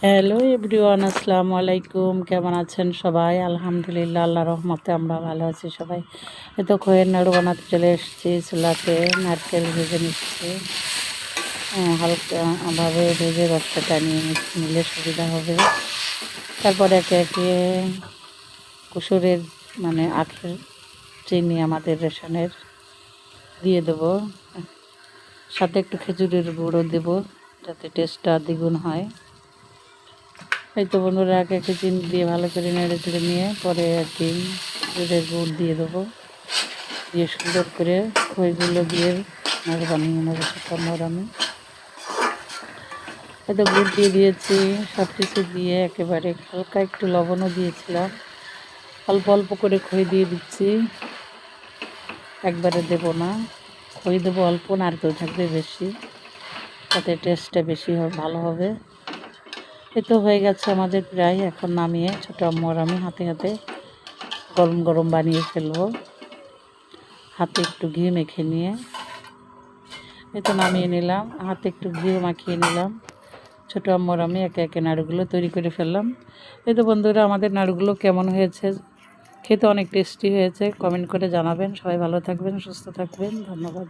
Hello everyone, আসসালামু আলাইকুম। কেমন আছেন সবাই? আলহামদুলিল্লাহ, আল্লাহ রহমতে আমরা ভালো আছি সবাই। এতো খয়ের নাড়ু বানাতে চলে এসেছি। চুলাতে নারকেল ভেজে নিচ্ছি। হালকা ভাবে ভেজে রসটা টানিয়ে নিলে সুবিধা হবে। তারপরে একে একে কুসুরের আখের চিনি আমাদের রেশনের দিয়ে দেবো, সাথে একটু খেজুরের গুঁড়ো দেবো যাতে টেস্টটা দ্বিগুণ হয়। এই তো বন্ধুরা, একে একে চিনি দিয়ে ভালো করে নেড়ে চেড়ে নিয়ে পরে আর কি খেজুরের গুড় দিয়ে দেবো, দিয়ে সুন্দর করে খইগুলো দিয়ে নাড়ু বানিয়ে নেবো সুন্দর। আমি এত গুড় দিয়ে দিয়েছি, সব কিছু দিয়ে একেবারে হালকা একটু লবণও দিয়েছিলাম। অল্প অল্প করে খই দিয়ে দিচ্ছি, একবারে দেবো না। খই দেবো অল্প, নারকেল থাকবে বেশি, তাতে টেস্টটা বেশি ভালো হবে। এ তো হয়ে গেছে আমাদের প্রায়। এখন নামিয়ে ছোটো আম্মুর আমি হাতে হাতে গরম গরম বানিয়ে ফেলবো, হাতে একটু ঘি মেখে নিয়ে। এই তো নামিয়ে নিলাম, হাতে একটু ঘি মাখিয়ে নিলাম। ছোটো আম্মুর আমি একে একে নাড়ুগুলো তৈরি করে ফেললাম। এই তো বন্ধুরা, আমাদের নাড়ুগুলো কেমন হয়েছে, খেতে অনেক টেস্টি হয়েছে। কমেন্ট করে জানাবেন। সবাই ভালো থাকবেন, সুস্থ থাকবেন। ধন্যবাদ।